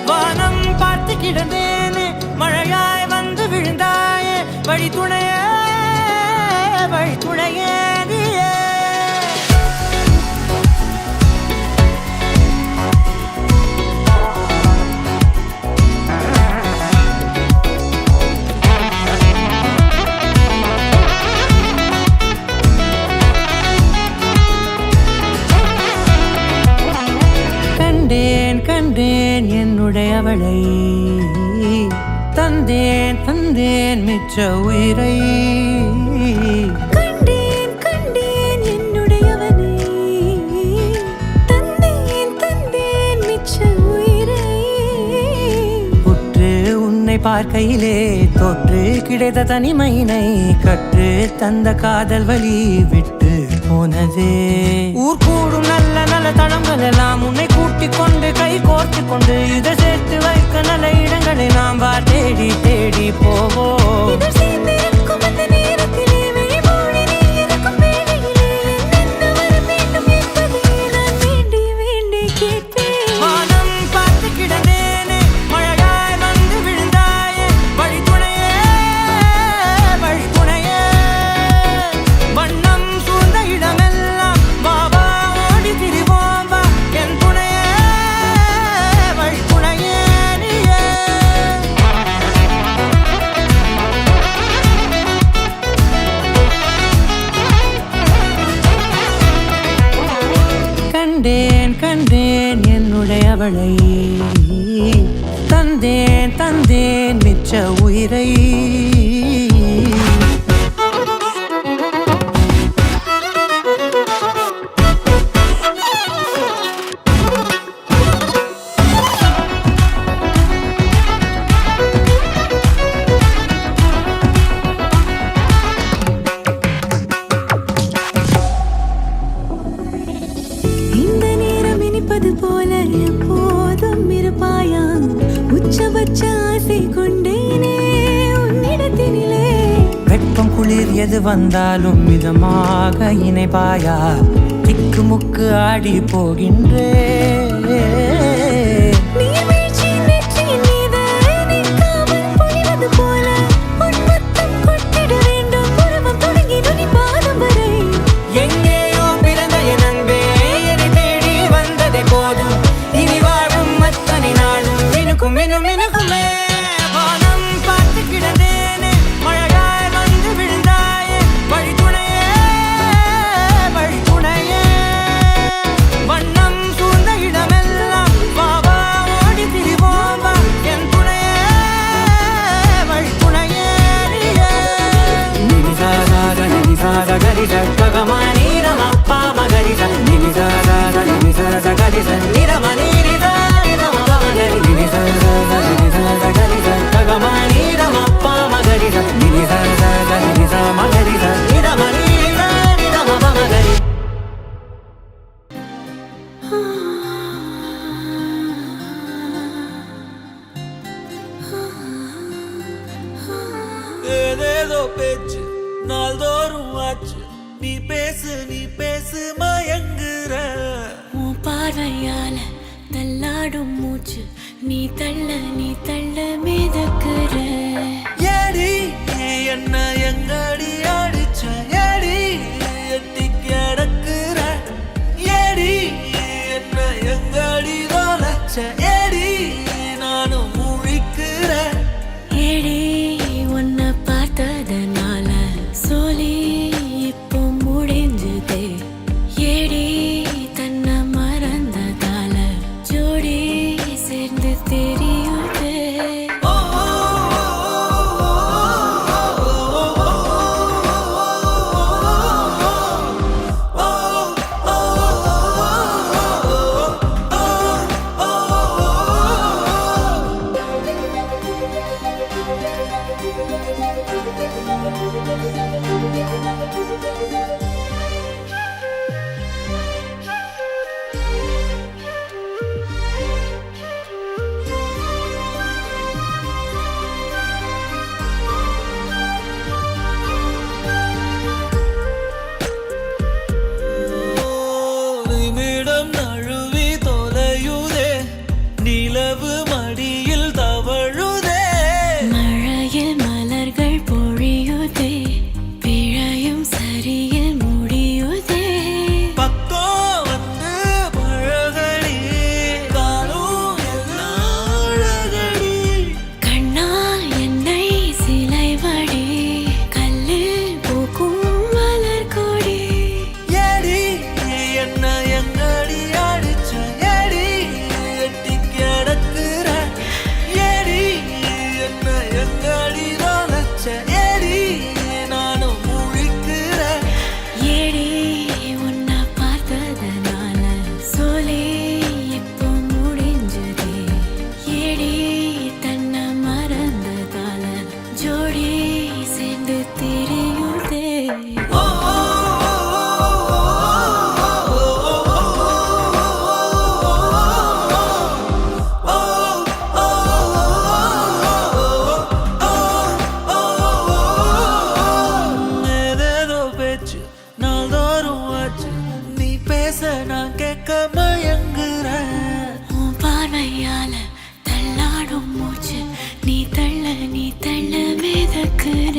வானம் பார்த்து கிடந்தேனே மழையாய் வந்து விழுந்தாயே வழி துணையே நீயே கண்டேன் என்னுடையவளை தந்தேன் மிச்ச உயிரை கண்டேன் என்னுடையவனை தந்தேன் மிச்ச உயிரை உற்று உன்னை பார்க்கையிலே தொற்று கிடைத்த தனிமையினை கற்று தந்த காதல் வழி விட்டு போனதே ஊர் கூடும் நல்ல நல்ல தளங்கள் எல்லாம் உன்னை கூட்டிக் கொண்டு கை கோர்த்து கொண்டு இதை சேர்த்து வைக்க நல்ல இடங்களை நாம் தேடி தேடி போவோம். கண்டேன் என்னுடையவளை தந்தேன் மிச்ச உயிரை வச்ச ஆசை கொண்டேனே உன்னிடத்தினிலே. வெப்பம் குளிர் எது வந்தாலும் மிதமாக இணைப்பாயா, திக்கு முக்கு ஆடி போகின்றே. நீர்வீழ்ச்சி நெற்றியின் மீது நிற்காமல் பொழிவது போல உன் முத்தம் கொட்டிட வேண்டும். உருவம் தொடங்கி நுனி பாதம் வரை எங்கேயோ பிறந்த என் அன்பே, என்னை தேடி வந்ததே போதும். இனி வாழும் அத்தனை நாளும் மினுக்கும் மினும் மினுக்குமே. வானம் பார்த்து கிடந்தேனே, மழையாய் வந்து விழுந்தாயே, வழித்துணையே வழித்துணையே. வண்ணம் சூழ்ந்த இடமெல்லாம் வா வா ஓடி திரிவோம் வா, என் துணையே வழித்துணையே நீயே. நினிசாத நினிசாத கரிச ககமானி ரமப்பா மகரிச நினிசாத நினிசாத கரிச நிரமணி நிசா நிரம மகரி நினிசாத நினிசாத கரிச ககமானி ரமப்பா மகரிச நினிசாத நினிசா மகரிச நிரமணி நிசா நிரம மகரி. ஏதேதோ பேச்சு நாள்தோறும் ஆச்சு, நீ பேசு மயங்குற. உன் பார்வையால தள்ளாடும் மூச்சு, நீ தள்ள மிதக்குற. ஏடி என்ன எங்கடி அடிச்ச, ஏடி எட்டி கிடக்குற. ஏடி என்ன எங்கடி தொலைச்ச, ஏடி நானும் முழிக்கிற. ஏடி உன்னை பார்த்ததனால சொல்லி இப்போ முடிஞ்சதே. ஏடி தன்னை மறந்ததால ஜோடி சேர்ந்து தெரியுதே. நிமிடம் நழுவி தொலையுதே, நிலவு மடியில் தவழுதே. மழையில் மலர்கள் பொழியுதே, பிழையும் சரியில் முடியுதே. பக்கம் வந்து பழகடி, காலும் எல்லாம் அழகடி. கண்ணா என்னை சிலைவடி, கல்லில் பூக்கும் மலர் கொடி. ஏடி என்ன எங்கடி அடிச்ச, ஏடி எட்டி கிடக்குற. ஏடி என்ன எங்கடி தொலைச்ச, ஏடி நானும் முழிக்கிற. ஏடி உன்னை பார்த்ததனால சொல்லி இப்போ முடிஞ்சதே. ஏடி தன்னை மறந்ததால ஜோடி சேர்ந்து தெரியுதே. ஏதேதோ பேச்சு நாள்தோறும் ஆச்சு, நீ பேச நான் கேட்க மயங்குற. உன் பார்வையால தள்ளாடும் மூச்சு, நீ தள்ள மிதக்குற.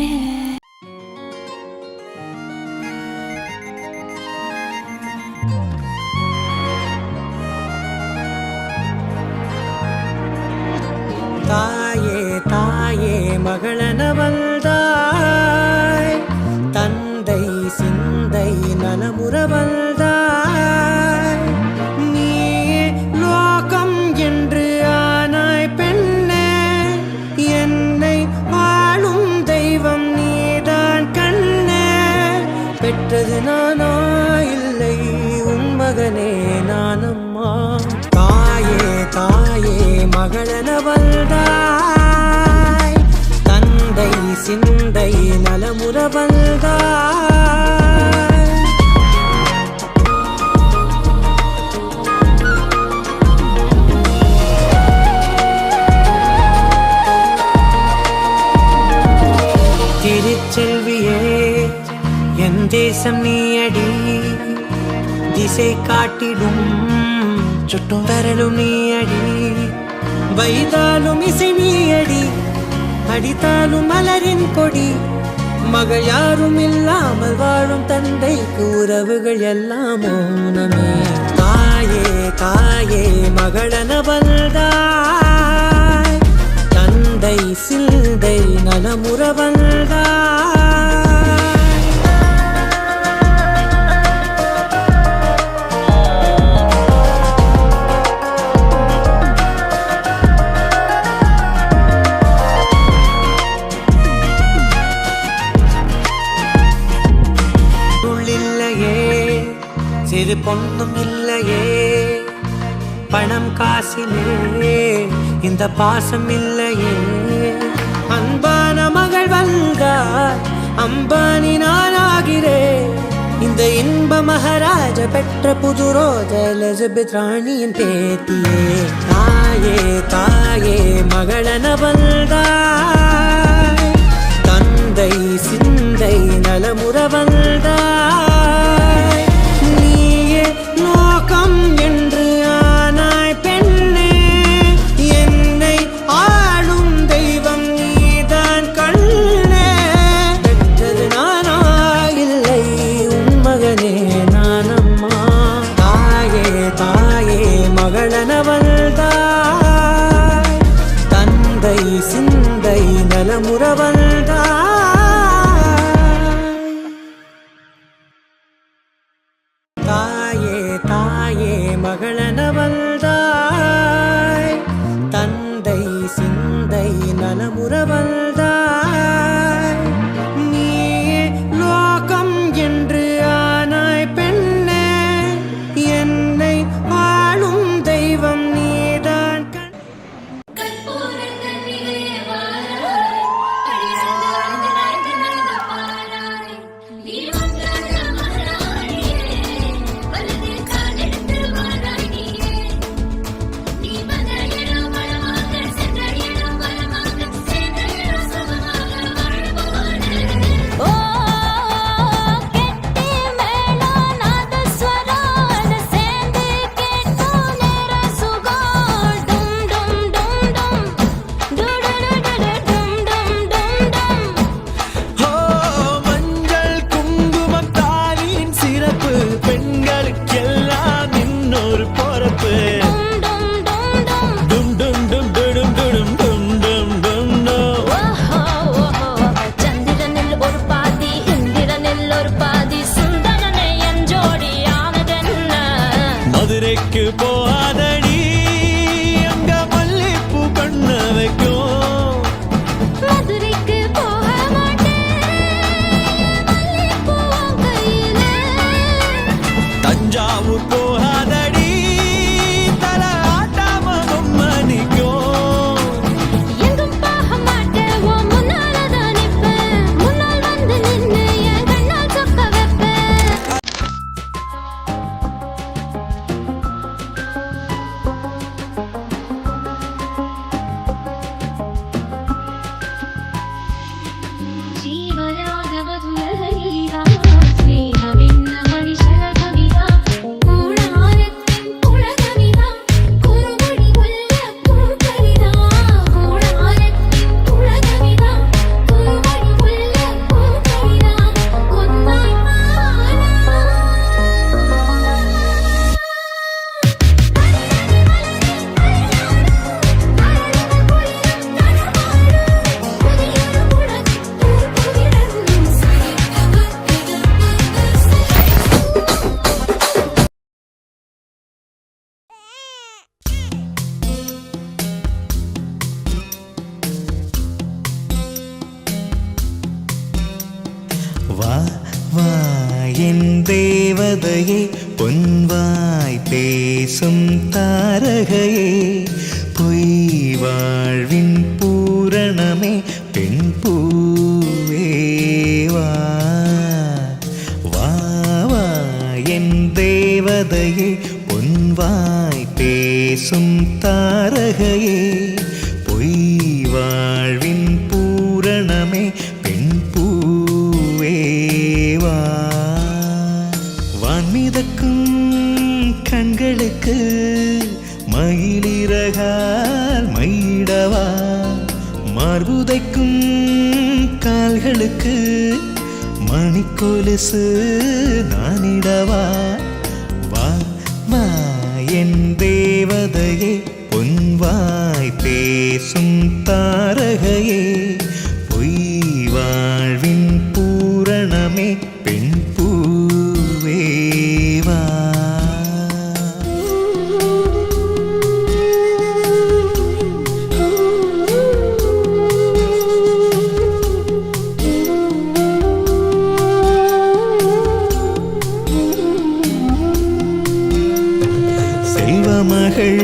தாயே தாயே மகளன வந்தாய், தந்தை சிந்தை நலமுற வந்தாய். நீயே லோகம் என்று ஆனாய் பெண்ணே, என்னை வாழும் தெய்வம் நீதான் கண்ணே. பெற்றது நானா இல்லை உன் மகனே நானம்மா. தாயே தாயே மகளன வந்தாய், தந்தை சிந்தை நலமுற வந்தாய். தேசம் நீயடி திசை காட்டிடும் சுட்டும் வரலும் நீயடி வைத்தாலும் இசை நீயடி அடித்தாலும் மலரின் கொடி மகள் யாரும் இல்லாமல் வாழும் தந்தைக்கு உறவுகள் எல்லாம் மௌனமே தாயே தாயே மகளன வந்தாய் தந்தை சிந்தை நலமுற வந்தாய் சிறு பொண்ணும் இல்லையே பணம் காசிலே இந்த பாசம் இல்லையே அன்பான மகள் வந்தார் அம்பானி நானாகிறேன் இந்த இன்ப மகாராஜ பெற்ற புது ரோஜ எலிசபெத் ராணியின் பேத்தியே தாயே தாயே மகளன வந்தாய் தந்தை சிந்தை நலமுற வந்தாய் லோகம் என்று ஆனாய் பெண்ணே என்னை ஆளும் தெய்வம் நீதான் கண்ணே பெற்றது நானா இல்லை உன் மகனே நானம்மா தாயே தாயே மகளன வந்தாய் தந்தை சிந்தை நலமுற வந்தாய் தாயே மகளன வந்தாய் தந்தை சிந்தை நலமுற வந்தாய் நீயே லோகம் என்று ஆனாய் பெண்ணே என்னை ஆளும் தெய்வம் நீதான் மதுரைக்கு போகாதடி அங்க மல்லிப்பூ கண்ண வைக்கும் மதுரைக்கு போக மாட்டேன் தஞ்சாவூர் போகாதடி தல ஆட்டாம மணிக்கும் எங்கும் போக மாட்டேன் உன் முன்னாலதான் நிற்பேன் முன்னால் வந்து நின்று என் கண்ணால் சொக்க வைப்பேன் ಜೀವಯಾದ ಮಧುರಲೀಲಾ ಸ್ನೇಹವೆನ್ನ ಮನುಷ್ಯರ ಕವಿತಾ ಕೂಡಾರತ್ತಿನ್ ಕುಳಗವಿತಾ ಕುರುಮಣಿ ಮುಲ್ಲ ಕೂಕರಿತಾ ಕೂಡಾರತ್ತಿನ್ ಕುಳಗವಿತಾ ಕುರುಮಣಿ ಮುಲ್ಲ ಕೂಕರಿತಾ ಒಂದಾய் வா வா என் தேவதையே பொன்வாய் பேசும் தாரகையே பொய் வாழ்வின் பூரணமே பெண் பூவே வா வா வா என் தேவதையே பொன்வாய் பேசும் தாரகையே பொய் வாழ்வின் பூரணமே பெண் பூவே வா மார்புதைக்கும் கால்களுக்கு மணிக்கொலுசு நானிடவா? வா வா என் தேவதையே, பொன்வாய் பேசும் தாரகையே, பொய் வாழ்வின் பூரணமே, பெண் பூவே வா. செல்வமகள்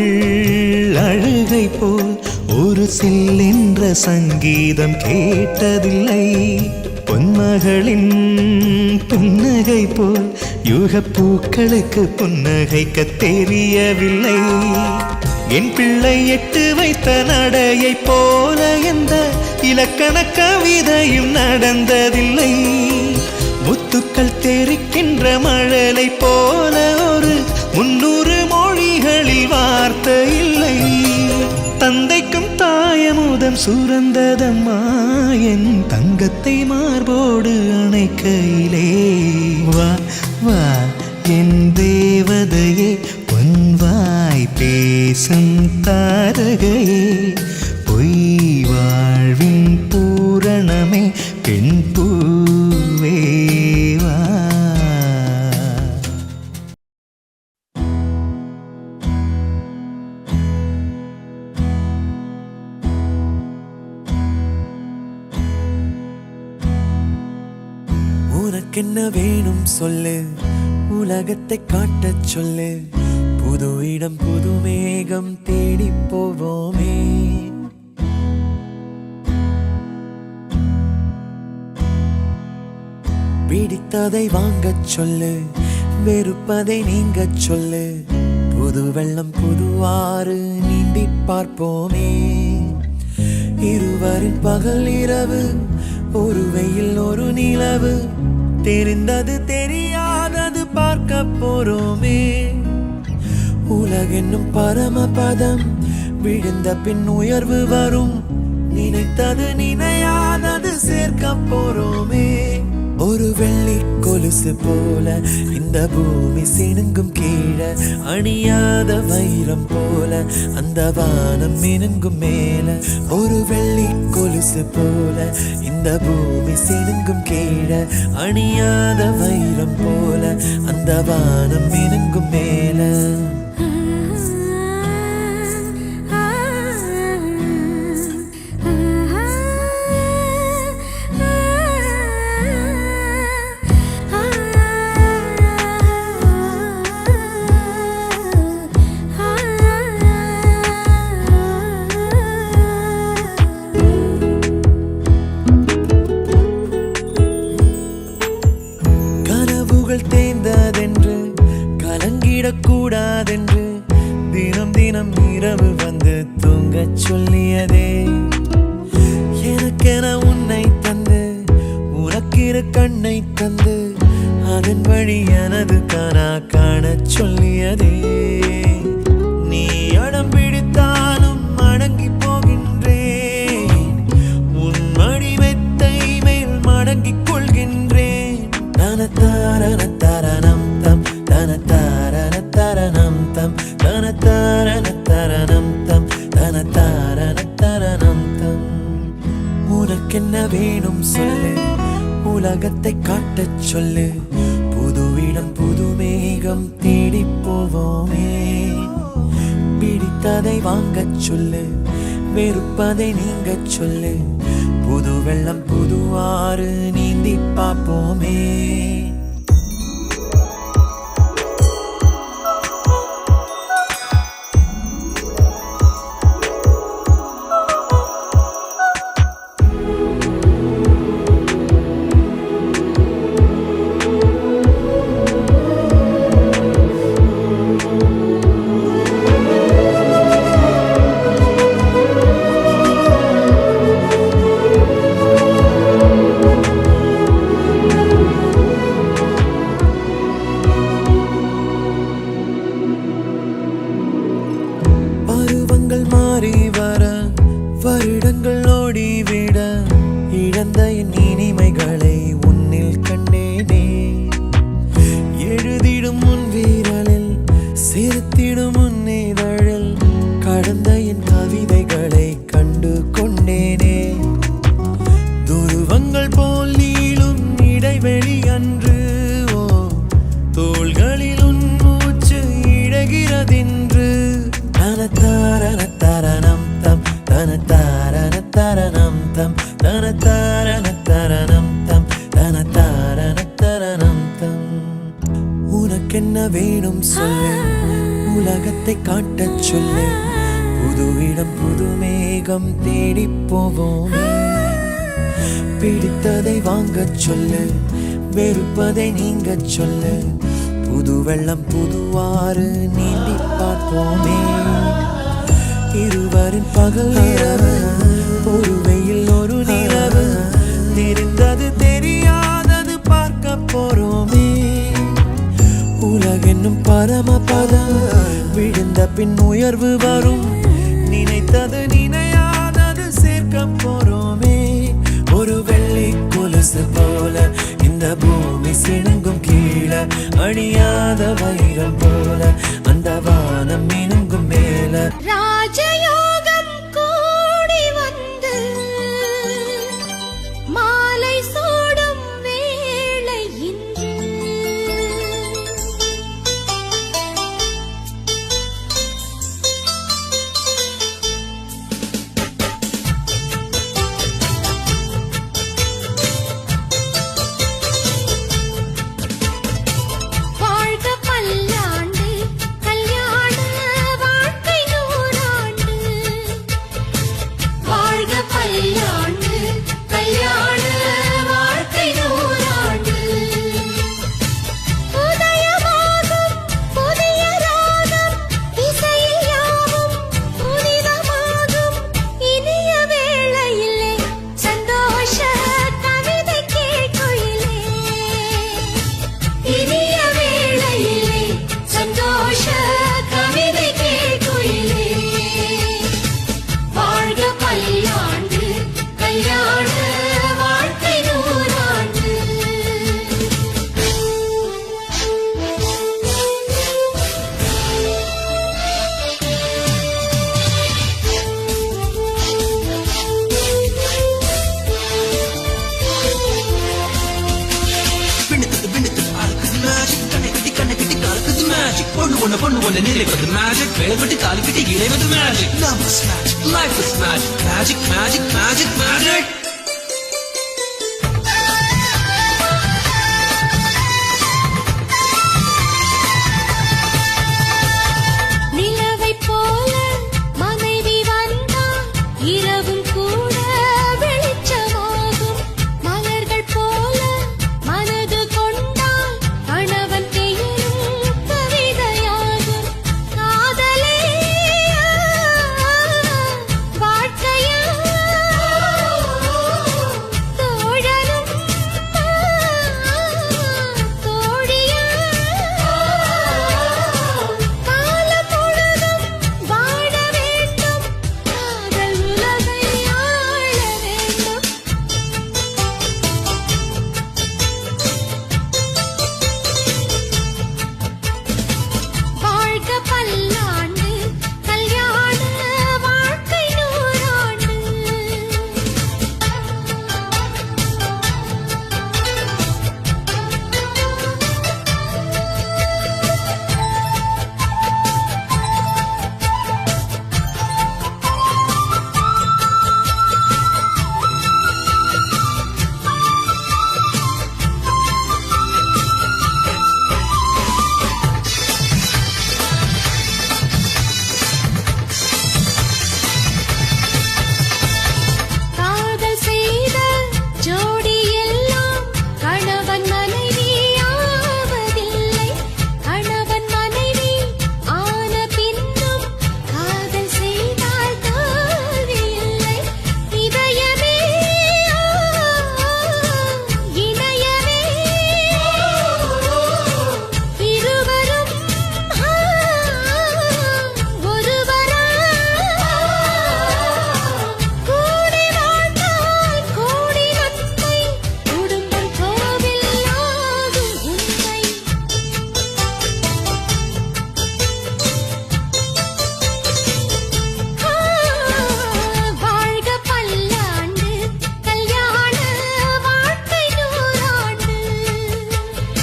அழுகை போல் ஒரு சில்லென்ற சங்கீதம் கேட்டதில்லை. பொன்மகளின் புன்னகை போல் யுகப்பூக்களுக்கு புன்னகைக்க தெரியவில்லை. என் பிள்ளை எட்டு வைத்த நடையை போல எந்த இலக்கண கவிதையும் நடந்ததில்லை. முத்துக்கள் தெரிக்கின்ற மழலை போல ஒரு 300 மொழிகளில் வார்த்தை இல்லை. தந்தைக்கும் தாயமுதம் சுரந்ததம்மா என் தங்கத்தை மார்போடு அணைக்கையிலே. வா வா என் தேவதையே, பொன்வாய் பேசும் தாரகையே, பொய் வாழ்வின் பூரணமே, பெண் பூவே வா. உனக்கென்ன வேணும் சொல்லு, உலகத்தை காட்டச் சொல்லு, புது இடம் புது மேகம் தேடி போவோமே. பிடித்ததை வாங்கச் சொல்லு, வெறுப்பதை நீங்கச் சொல்லு, புது வெள்ளம் புது ஆறு நீந்தி பார்ப்போமே. இருவரின் பகல் இரவு, ஒரு வெயில் ஒரு நிலவு, தெரிந்தது தெரியாதது பார்க்க போறோமே. உலகென்னும் பரமபதம், விழுந்த பின் உயர்வு வரும், நினைத்தது நினையாதது சேர்க்க போறோமே. ஒரு வெள்ளி கொலுசு போல இந்த பூமி சினுங்கும் கீழே, அணியாத வைரம் போல அந்த வானம் மினுங்கும் மேல. ஒரு வெள்ளி கொலுசு போல இந்த பூமி சினுங்கும் கீழே, அணியாத வைரம் போல அந்த வானம் மினுங்கும் மேல. தேர்ந்ததென்று கலங்கிடக்கூடாதென்று தினம் தினம் இரவு வந்து தூங்கச் சொல்லியதே. எனக்கென உன்னை தந்து உனக்கிரு கண்ணை தந்து அதன் வழி எனது கனா காணச் சொல்லியதே. நீ அடம் பிடித்தாலும் அடங்கி போகின்றேன், உன் மடி மெத்தை மேல் மடங்கிக் கொள்கின்றேன். தனத்தாரண தரணம் தம், தனத்தாரண தரணம் தம், தனத்தாரண தரணம் தம், தனத்தாரண தரணம் தம். உனக்கென்ன வேணும் சொல்லு, உலகத்தை காட்டச் சொல்லு, புது இடம் புது மேகம் தேடி போவோமே. பிடித்ததை வாங்கச் சொல்லு, வெறுப்பதை நீங்கச் சொல்லு, புது வெள்ளம் புது ஆறு நீந்தி பார்ப்போமே. ஓடிவிட இழந்த என் இனிமைகளை உன்னில் கண்டேனே. எழுதிடும் முன் வீரலில் சிரித்திடும் முன் இதழில் கடந்த என் கவிதைகளை கண்டு கொண்டேனே. துருவங்கள் போல் நீளும் இடைவெளி அன்று தோள்களில் உன் மூச்சு இழகிறதென்று. தனத்தாரணம் தம் தனத்தாரணம் தம் தனத்தாரணம் தம் தனத்தாரணம் தம். உனக்கென்ன வேணும் சொல்லு, உலகத்தை காட்டச் சொல்லு. புது இடம் புது மேகம் தேடி போவோம். பிடித்ததை வாங்கச் சொல்லு, வெறுப்பதை நீங்கச் சொல்லு. புது வெள்ளம் புதுவாறு நீந்தி பார்ப்போமே. இருவரின் பகல் இரவு, ஒரு வெயில் ஒரு நிலவு. தெரிந்தது தெரியாதது பார்க்க போறோமே. உலகென்னும் பரமபதம் விழுந்த பின் உயர்வு வரும். நினைத்தது நினையாதது சேர்க்க போறோமே. ஒரு வெள்ளி கொலுசு போல இந்த பூமி சிணுங்கும் கீழே. அணியாத வைரம் போல அந்த வானம் மினுங்கும் மேல. ராஜயோகம் கூடி வந்து மாலை சூடும் வேளை இன்று. வாழ்க பல்லாண்டு கல்யாண வாழ்க்கை நூறாண்டு. வாழ்க பல்லாண்டு கல்யாண வாழ்க்கை நூறாண்டு. உதயமாகும் புதிய ராகம், இசையில் யாவும் புனிதமாகும். இனிய வேளையிலே சந்தோஷ கவிதை கேட்குயிலே. இனிய வேளையிலே சந்தோஷ கவிதை கேட்குயிலே. வாழ்க பல்லாண்டு கல்யாண வாழ்க்கை நூறாண்டு. பொண்ணு ஒண்ணு நிறைவது மேஜிக். வேலைப்பட்டு காலிக்கிட்டு இடைவது magic. Love is magic, life is magic. Magic, magic, magic, magic. நிலவைப் போல மனைவி வந்தால் இரவும் கூட